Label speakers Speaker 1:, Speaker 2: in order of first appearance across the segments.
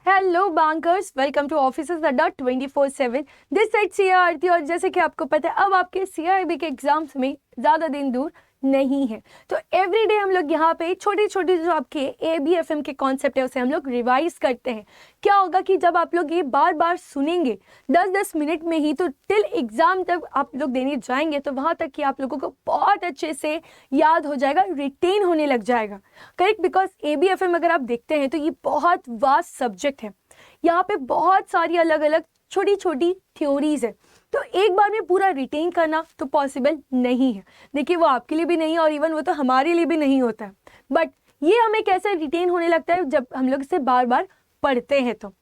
Speaker 1: Hello bankers, welcome to officers Adda 24/7। This side Siya Aarti. और जैसे कि आपको पता है, अब आपके सीआईबी के एग्जाम्स में ज़्यादा दिन दूर नहीं है, तो एवरीडे हम लोग यहाँ पे छोटी छोटी जो आपके एबीएफएम के कॉन्सेप्ट है उसे हम लोग रिवाइज करते हैं। क्या होगा कि जब आप लोग ये बार बार सुनेंगे 10-10 मिनट में ही, तो टिल एग्जाम तक आप लोग देने जाएंगे तो वहाँ तक कि आप लोगों को बहुत अच्छे से याद हो जाएगा, रिटेन होने लग जाएगा। करेक्ट, बिकॉज एबीएफएम अगर आप देखते हैं तो ये बहुत वास्ट सब्जेक्ट है। यहाँ पे बहुत सारी अलग अलग छोटी छोटी थ्योरीज है, तो एक बार में पूरा रिटेन करना तो पॉसिबल नहीं है। देखिए, वो आपके लिए भी नहीं और इवन वो तो हमारे लिए भी नहीं होता है। बट ये हमें कैसे रिटेन होने लगता है, जब हम लोग इसे बार बार पढ़ते हैं तो।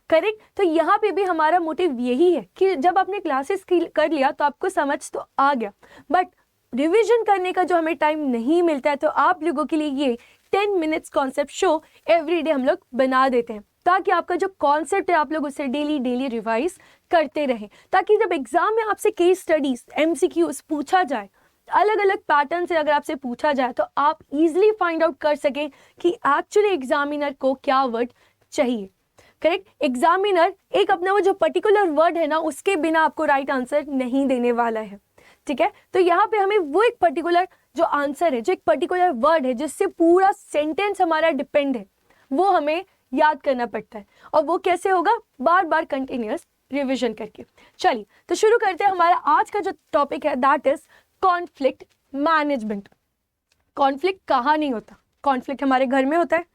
Speaker 1: करेक्ट, तो यहाँ पे भी हमारा मोटिव यही है कि जब आपने क्लासेस कर लिया तो आपको समझ तो आ गया, बट रिविजन करने का जो हमें टाइम नहीं मिलता है, तो आप लोगों के लिए ये 10 मिनट्स कॉन्सेप्ट शो एवरीडे हम लोग बना देते हैं, ताकि आपका जो कॉन्सेप्ट है आप लोग उसे डेली डेली रिवाइज करते रहें, ताकि जब एग्जाम में आपसे केस स्टडीज एमसीक्यूज पूछा जाए, अलग अलग पैटर्न से अगर आपसे पूछा जाए, तो आप इजीली फाइंड आउट कर सकें कि एक्चुअली एग्जामिनर को क्या वर्ड चाहिए। करेक्ट, एग्जामिनर एक अपना वो जो पर्टिकुलर वर्ड है ना, उसके बिना आपको राइट आंसर नहीं देने वाला है। ठीक है, तो यहाँ पे हमें वो एक पर्टिकुलर जो आंसर है, जो एक पर्टिकुलर वर्ड है जिससे पूरा सेंटेंस हमारा डिपेंड है, वो हमें याद करना पड़ता है। और वो कैसे होगा? बार बार कंटिन्यूअस रिविजन करके। चलिए तो शुरू करते हैं। हमारा आज का जो टॉपिक है that is conflict management. Conflict कहाँ नहीं होता? कॉन्फ्लिक्ट हमारे घर में होता है।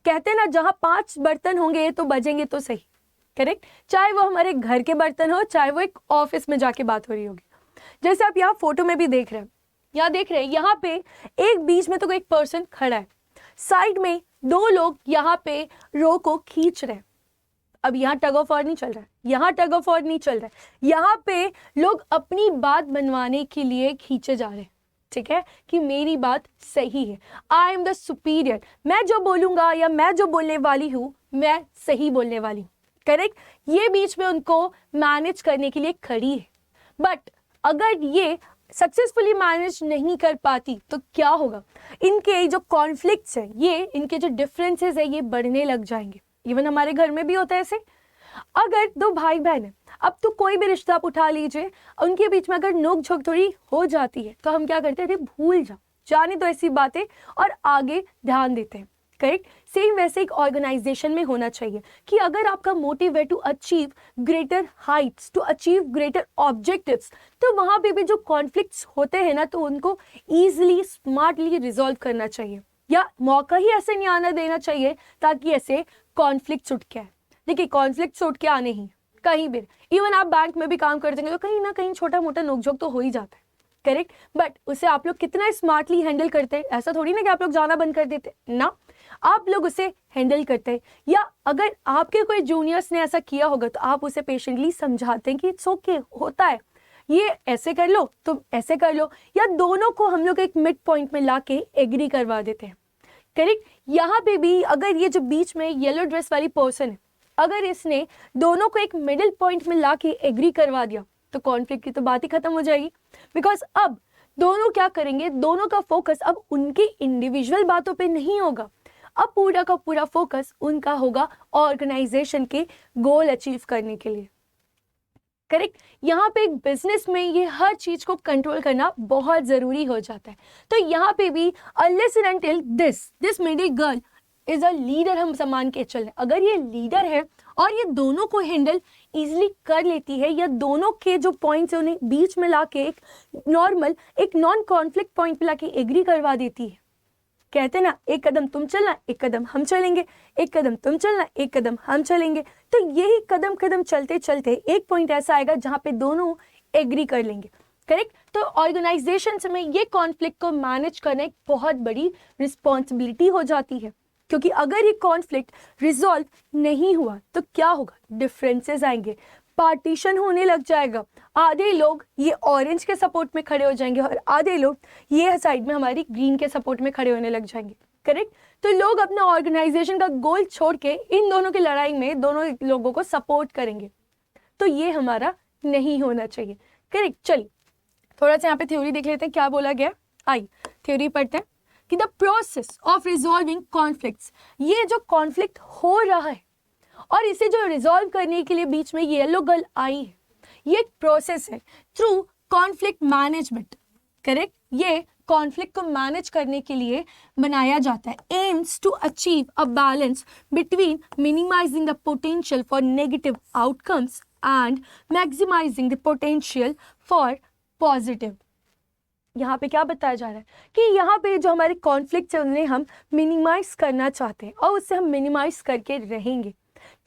Speaker 1: कहते हैं ना, जहाँ 5 बर्तन होंगे तो बजेंगे तो सही। करेक्ट, चाहे वो हमारे घर के बर्तन हो, चाहे वो एक ऑफिस में जाके बात हो रही होगी। जैसे आप यहाँ फोटो में भी देख रहे हैं, यहाँ पे एक बीच में तो एक पर्सन खड़ा है, साइड में 2 लोग यहाँ पे रो को खींच रहे हैं। अब यहाँ टग ऑफ वॉर नहीं चल रहा है, यहाँ पे लोग अपनी बात मनवाने के लिए खींचे जा रहे हैं। ठीक है, कि मेरी बात सही है, आई एम द सुपीरियर, मैं जो बोलूंगा या मैं जो बोलने वाली हूँ, मैं सही बोलने वाली हूँ। करेक्ट, ये बीच में उनको मैनेज करने के लिए खड़ी है। बट अगर ये सक्सेसफुली मैनेज नहीं कर पाती तो क्या होगा? इनके जो कॉन्फ्लिक्ट्स हैं, ये इनके जो डिफरेंसेस है, ये बढ़ने लग जाएंगे। इवन हमारे घर में भी होता है ऐसे। अगर 2 भाई बहन है, अब तो कोई भी रिश्ता आप उठा लीजिए, उनके बीच में अगर नोक झोंक थोड़ी हो जाती है तो हम क्या करते हैं? भूल जाने तो ऐसी बातें और आगे ध्यान देते हैं। करेक्ट, सेम वैसे एक ऑर्गेनाइजेशन में होना चाहिए कि अगर आपका मोटिव है to achieve greater heights, to achieve greater objectives, तो वहाँ पे भी जो कॉन्फ्लिक्ट्स होते हैं ना, तो उनको ईजिली स्मार्टली रिजॉल्व करना चाहिए, या मौका ही ऐसे नहीं आना देना चाहिए ताकि ऐसे कॉन्फ्लिक्ट्स उठ के आए। देखिए, कॉन्फ्लिक्ट्स उठ के आने ही कहीं भी, इवन आप बैंक में भी काम करते हैं तो कहीं ना कहीं छोटा मोटा नोकझोंक तो हो ही जाता है। करेक्ट, बट उसे आप लोग कितना स्मार्टली हैंडल करते हैं, ऐसा थोड़ी ना कि आप लोग जाना बंद कर देते ना, आप लोग उसे हैंडल करते हैं। या अगर आपके कोई जूनियर्स ने ऐसा किया होगा तो आप उसे पेशेंटली समझाते हैं कि इट्स ओके, होता है, ये ऐसे कर लो, तुम ऐसे कर लो, या दोनों को हम लोग एक मिड पॉइंट में लाके एग्री करवा देते हैं। करेक्ट, यहाँ पे भी अगर ये जो बीच में येलो ड्रेस वाली पर्सन है, अगर इसने दोनों को एक मिडिल पॉइंट में लाके एग्री करवा दिया तो कॉन्फ्लिक्ट की तो बात ही खत्म हो जाएगी। बिकॉज अब दोनों क्या करेंगे, दोनों का फोकस अब उनकी इंडिविजुअल बातों पे नहीं होगा, अब पूरा का पूरा फोकस उनका होगा ऑर्गेनाइजेशन के गोल अचीव करने के लिए। करेक्ट, यहाँ पे एक बिजनेस में ये हर चीज को कंट्रोल करना बहुत जरूरी हो जाता है। तो यहाँ पे भी unless and until this middle girl is a leader, हम सम्मान के चल रहे, अगर ये लीडर है और ये दोनों को हैंडल इजीली कर लेती है, या दोनों के जो पॉइंट्स है उन्हें बीच में लाके एक नॉर्मल, एक नॉन कॉन्फ्लिक्ट पॉइंट पे लाके एग्री करवा देती है। कहते ना, एक कदम तुम चलना, एक कदम हम चलेंगे, एक कदम तुम चलना, एक कदम हम चलेंगे, तो यही कदम कदम चलते चलते एक पॉइंट ऐसा आएगा जहां पे दोनों एग्री कर लेंगे। करेक्ट, तो ऑर्गेनाइजेशंस में ये कॉन्फ्लिक्ट को मैनेज करना एक बहुत बड़ी रिस्पॉन्सिबिलिटी हो जाती है, क्योंकि अगर ये कॉन्फ्लिक्ट रिजॉल्व नहीं हुआ तो क्या होगा? डिफरेंसेस आएंगे, पार्टीशन होने लग जाएगा, आधे लोग ये ऑरेंज के सपोर्ट में खड़े हो जाएंगे और आधे लोग ये साइड में हमारी ग्रीन के सपोर्ट में खड़े होने लग जाएंगे। करेक्ट, तो लोग अपना ऑर्गेनाइजेशन का गोल छोड़ के इन दोनों की लड़ाई में दोनों लोगों को सपोर्ट करेंगे, तो ये हमारा नहीं होना चाहिए। करेक्ट, चलिए थोड़ा सा यहाँ पे थ्योरी देख लेते हैं, क्या बोला गया। आई थ्योरी पढ़ते हैं कि the process of resolving conflicts, ये जो कॉन्फ्लिक्ट हो रहा है और इसे जो रिजॉल्व करने के लिए बीच में येलो गर्ल आई है, ये एक प्रोसेस है थ्रू कॉन्फ्लिक्ट मैनेजमेंट। करेक्ट, ये कॉन्फ्लिक्ट को मैनेज करने के लिए बनाया जाता है। Aims to achieve a balance between minimising the potential for negative outcomes and maximising the potential for positive. यहाँ पे क्या बताया जा रहा है कि यहाँ पे जो हमारे कॉन्फ्लिक्ट है उन्हें हम मिनिमाइज करना चाहते हैं और उससे हम मिनिमाइज करके रहेंगे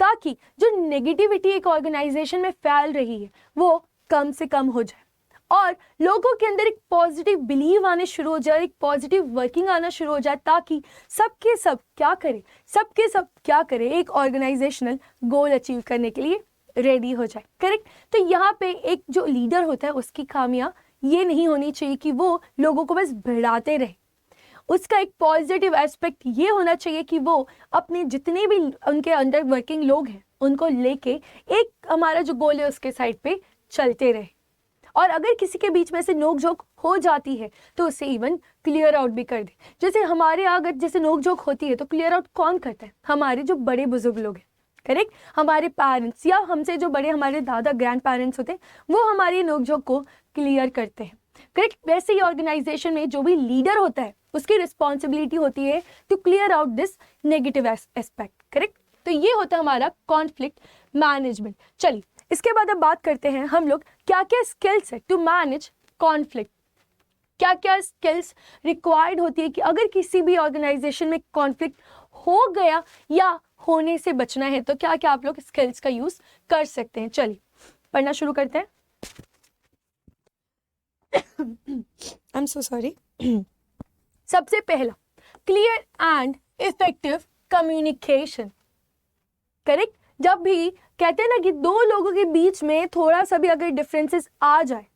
Speaker 1: ताकि जो नेगेटिविटी एक ऑर्गेनाइजेशन में फैल रही है वो कम से कम हो जाए और लोगों के अंदर एक पॉजिटिव बिलीव आने शुरू हो जाए, एक पॉजिटिव वर्किंग आना शुरू हो जाए, ताकि सबके सब क्या करें एक ऑर्गेनाइजेशनल गोल अचीव करने के लिए रेडी हो जाए। करेक्ट, तो यहाँ पे एक जो लीडर होता है उसकी खामियां ये नहीं होनी चाहिए कि वो लोगों को बस भिड़ाते रहे। उसका एक पॉजिटिव एस्पेक्ट ये होना चाहिए कि वो अपने जितने भी उनके अंडर वर्किंग लोग हैं उनको लेके एक हमारा जो गोल है उसके साइड पे चलते रहे, और अगर किसी के बीच में से नोक-झोंक हो जाती है तो उसे इवन क्लियर आउट भी कर दे। जैसे हमारे यहाँ अगर जैसे नोक-झोंक होती है तो क्लियर आउट कौन करता है? हमारे जो बड़े बुजुर्ग लोग हैं। करेक्ट, हमारे पेरेंट्स या हमसे जो बड़े हमारे दादा ग्रैंड पेरेंट्स होते हैं वो हमारी नोक-झोंक को क्लियर करते हैं। करेक्ट, वैसे ही ऑर्गेनाइजेशन में जो भी लीडर होता है उसकी रिस्पॉन्सिबिलिटी होती है to clear out this negative aspect. Correct, तो ये होता है हमारा कॉन्फ्लिक्ट मैनेजमेंट। चलिए इसके बाद अब बात करते हैं हम लोग क्या क्या स्किल्स है टू मैनेज कॉन्फ्लिक्ट। क्या क्या स्किल्स रिक्वायर्ड होती है कि अगर किसी भी ऑर्गेनाइजेशन में कॉन्फ्लिक्ट हो गया या होने से बचना है तो क्या क्या आप लोग स्किल्स का यूज कर सकते हैं। चलिए पढ़ना शुरू करते हैं। I am so sorry. सबसे पहला, clear and effective communication. Correct, जब भी कहते हैं ना कि दो लोगों के बीच में थोड़ा सा भी अगर डिफरेंसेस आ जाए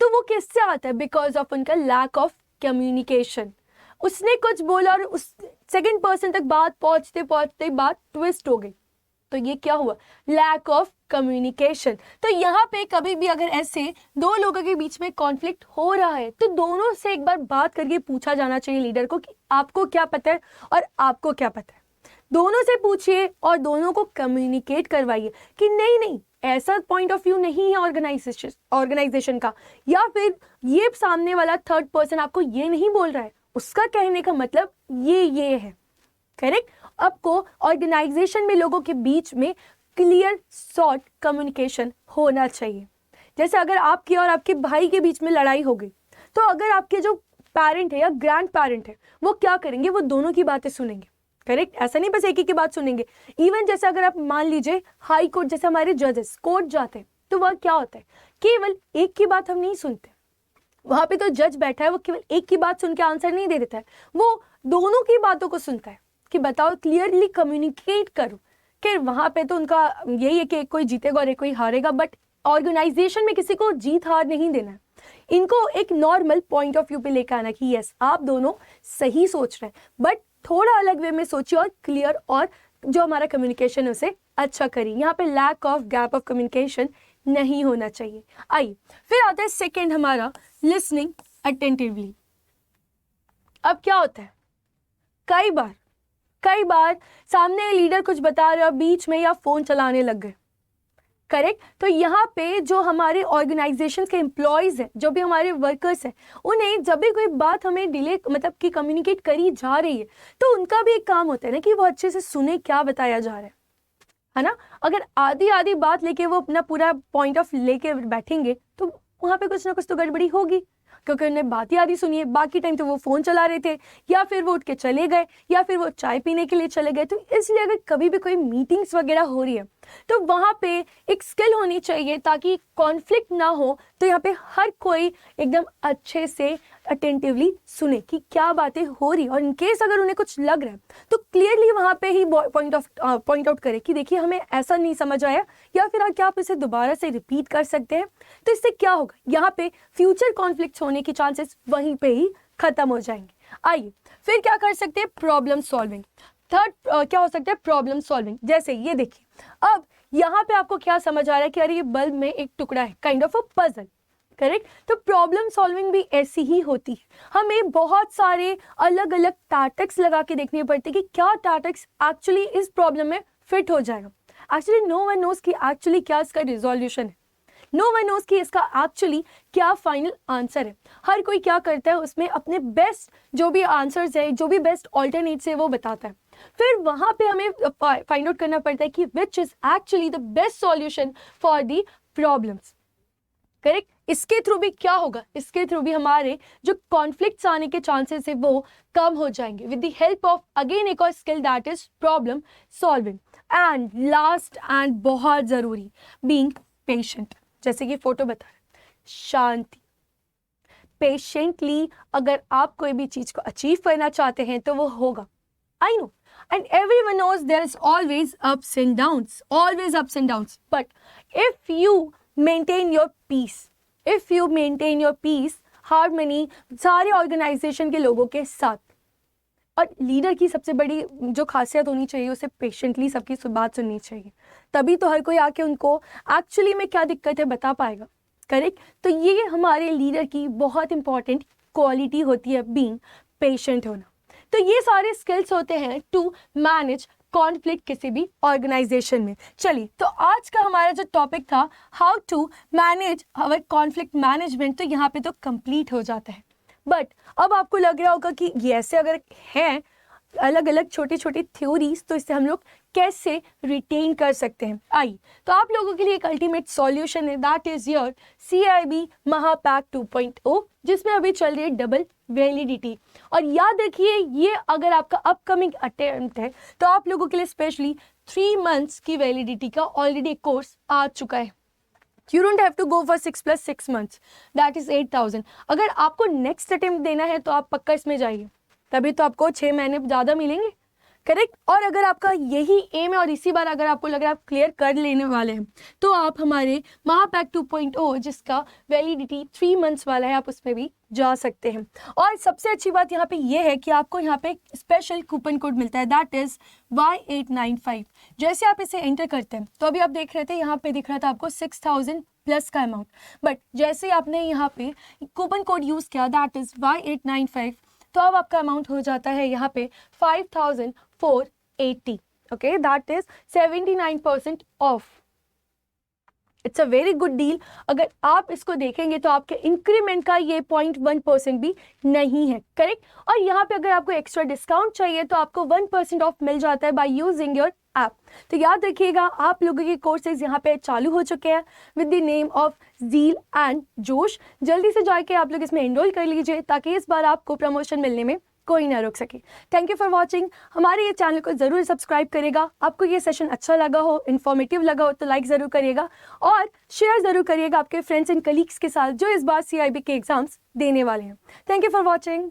Speaker 1: तो वो किससे आता है? बिकॉज ऑफ उनका लैक ऑफ कम्युनिकेशन। उसने कुछ बोला और उस सेकंड पर्सन तक बात पहुंचते पहुंचते बात ट्विस्ट हो गई, तो ये क्या हुआ? Lack of communication. तो यहाँ पे कभी भी अगर ऐसे दो लोगों के बीच में कॉन्फ्लिक्ट हो रहा है तो दोनों से एक बार बात करके पूछा जाना चाहिए लीडर को कि आपको क्या पता है और आपको क्या पता है। दोनों से पूछिए और दोनों को कम्युनिकेट करवाइए कि नहीं ऐसा पॉइंट ऑफ व्यू नहीं है ऑर्गेनाइजेशन का, या फिर ये सामने वाला थर्ड पर्सन आपको ये नहीं बोल रहा है, उसका कहने का मतलब ये है। करेक्ट, आपको ऑर्गेनाइजेशन में लोगों के बीच में क्लियर शॉर्ट कम्युनिकेशन होना चाहिए। जैसे अगर आपके और आपके भाई के बीच में लड़ाई हो गई तो अगर आपके जो पेरेंट है या ग्रैंड पेरेंट है वो क्या करेंगे? वो दोनों की बातें सुनेंगे। करेक्ट, ऐसा नहीं बस एक ही की बात सुनेंगे। इवन जैसे अगर आप मान लीजिए हाई कोर्ट, जैसे हमारे जजेस कोर्ट जाते हैं तो वह क्या होता है, केवल एक की बात हम नहीं सुनते। वहां पे तो जज बैठा है, वो केवल एक की बात सुन के आंसर नहीं दे देता है, वो दोनों की बातों को सुनता है कि बताओ, क्लियरली कम्युनिकेट करो। कि वहां पे तो उनका यही है कि एक कोई जीतेगा और एक कोई हारेगा, बट ऑर्गेनाइजेशन में किसी को जीत हार नहीं देना है। इनको एक नॉर्मल पॉइंट ऑफ व्यू पे लेकर आना कि यस आप दोनों सही सोच रहे हैं, बट थोड़ा अलग वे में सोचिए और क्लियर, और जो हमारा कम्युनिकेशन है उसे अच्छा करिए। यहाँ पे lack of gap of communication नहीं होना चाहिए। आइए फिर आता है सेकेंड हमारा, लिसनिंग अटेंटिवली। अब क्या होता है, कई बार सामने लीडर कुछ बता रहे और बीच में या फोन चलाने लग गए। करेक्ट, तो यहाँ पे जो हमारे ऑर्गेनाइजेशन के एम्प्लॉयज हैं, जो भी हमारे वर्कर्स हैं, उन्हें जब भी कोई बात हमें डिले मतलब कि कम्युनिकेट करी जा रही है तो उनका भी एक काम होता है ना कि वो अच्छे से सुने क्या बताया जा रहा है ना। अगर आधी बात लेके वो अपना पूरा पॉइंट ऑफ लेके बैठेंगे तो वहाँ पे कुछ ना कुछ तो गड़बड़ी होगी, क्योंकि उन्हें बात ही आधी सुनी है, बाकी टाइम तो वो फ़ोन चला रहे थे या फिर वो उठ के चले गए या फिर वो चाय पीने के लिए चले गए। तो इसलिए अगर कभी भी कोई मीटिंग्स वगैरह हो रही है तो वहाँ पे एक स्किल होनी चाहिए ताकि कॉन्फ्लिक्ट ना हो। तो यहाँ पे हर कोई एकदम अच्छे से अटेंटिवली सुने कि क्या बातें हो रही, और इनकेस अगर उन्हें कुछ लग रहा है तो क्लियरली वहाँ पे ही पॉइंट आउट करे कि देखिए हमें ऐसा नहीं समझ आया, या फिर क्या आप इसे दोबारा से रिपीट कर सकते हैं। तो इससे क्या होगा, यहाँ पे फ्यूचर कॉन्फ्लिक्ट होने की चांसेस वहीं पे ही खत्म हो जाएंगे। आइए फिर क्या कर सकते हैं, प्रॉब्लम सॉल्विंग। थर्ड क्या हो सकता है, प्रॉब्लम सॉल्विंग। जैसे ये देखिए, अब यहाँ पे आपको क्या समझ आ रहा है कि अरे ये बल्ब में एक टुकड़ा है, kind of a puzzle. Correct, तो प्रॉब्लम सॉल्विंग भी ऐसी ही होती है। हमें बहुत सारे अलग अलग टैक्टिक्स लगा के देखनी पड़ती है कि क्या टैक्टिक्स एक्चुअली इस प्रॉब्लम में फिट हो जाएगा। एक्चुअली नो वन नोज कि एक्चुअली क्या इसका रिजोल्यूशन है, नो वन नोज कि इसका एक्चुअली क्या फाइनल आंसर है। हर कोई क्या करता है, उसमें अपने बेस्ट जो भी आंसर्स है, जो भी बेस्ट ऑल्टरनेट्स है वो बताता है। फिर वहाँ पे हमें फाइंड आउट करना पड़ता है कि which is actually the best solution for the problems. Correct. इसके थ्रू भी क्या होगा, इसके थ्रू भी हमारे जो कॉन्फ्लिक्ट्स आने के चांसेस है वो कम हो जाएंगे with the help of again एक और skill that is problem solving. And last and बहुत जरूरी, बीइंग पेशेंट। जैसे कि फोटो बता रहे, शांति, पेशेंटली अगर आप कोई भी चीज को अचीव करना चाहते हैं तो वो होगा। I know and everyone knows there is always ups and downs, always ups and downs, but if you maintain your peace, if you maintain your peace, harmony सारे ऑर्गेनाइजेशन के लोगों के साथ, और लीडर की सबसे बड़ी जो खासियत होनी चाहिए उसे पेशेंटली सबकी बात सुननी चाहिए, तभी तो हर कोई आके उनको एक्चुअली में क्या दिक्कत है बता पाएगा। करेक्ट। तो ये हमारे लीडर की बहुत इंपॉर्टेंट क्वालिटी होती है, बीइंग पेशेंट होना। तो ये सारे स्किल्स होते हैं टू मैनेज कॉन्फ्लिक्ट किसी भी ऑर्गेनाइजेशन में। चलिए, तो आज का हमारा जो टॉपिक था how to manage our conflict management, तो यहाँ पे तो कंप्लीट हो जाता है। बट अब आपको लग रहा होगा कि ये ऐसे अगर हैं अलग अलग छोटी छोटी थ्योरीज, तो इससे हम लोग कैसे रिटेन कर सकते हैं। आई तो आप लोगों के लिए एक अल्टीमेट सॉल्यूशन है, दैट इज योर CIB महापैक 2.0, जिसमें अभी चल रही है डबल वैलिडिटी। और याद रखिए, ये अगर आपका अपकमिंग अटेम्प्ट है तो आप लोगों के लिए स्पेशली 3 months की वैलिडिटी का ऑलरेडी एक कोर्स आ चुका है। You don't have to go for 6 + 6 months, that is 8,000। अगर आपको नेक्स्ट अटेम्प्ट देना है तो आप पक्का इसमें जाइए, तभी तो आपको 6 महीने ज़्यादा मिलेंगे। करेक्ट। और अगर आपका यही एम है और इसी बार अगर आपको लग रहा है आप क्लियर कर लेने वाले हैं, तो आप हमारे महापैक 2.0 जिसका वैलिडिटी 3 months वाला है, आप उसमें भी जा सकते हैं। और सबसे अच्छी बात यहाँ पे ये है कि आपको यहाँ पे स्पेशल कूपन कोड मिलता है, दैट इज Y895। जैसे आप इसे एंटर करते हैं, तो अभी आप देख रहे थे यहाँ पे दिख रहा था आपको 6,000 प्लस का अमाउंट, बट जैसे आपने यहाँ पे कूपन कोड यूज़ किया दैट इज Y895, तो अब आपका अमाउंट हो जाता है यहाँ पे 5,480। Okay, that is 79% of. It's a very good deal. अगर आप इसको देखेंगे तो आपके इंक्रीमेंट का ये 0.1% भी नहीं है। करेक्ट। और यहाँ पे अगर आपको एक्स्ट्रा डिस्काउंट चाहिए तो आपको 1% ऑफ मिल जाता है बाय यूजिंग योर ऐप। तो याद रखिएगा, आप लोगों के कोर्सेज यहाँ पे चालू हो चुके हैं with the name of zeal and जोश। जल्दी से जाके आप लोग इसमें एनरोल कर लीजिए ताकि इस बार आपको प्रमोशन मिलने में कोई ना रोक सके। Thank you for watching. हमारे ये चैनल को ज़रूर सब्सक्राइब करिएगा। आपको ये सेशन अच्छा लगा हो, इन्फॉर्मेटिव लगा हो तो लाइक ज़रूर करिएगा और शेयर ज़रूर करिएगा आपके फ्रेंड्स एंड कलीग्स के साथ जो इस बार CIB के एग्जाम्स देने वाले हैं। Thank you for watching.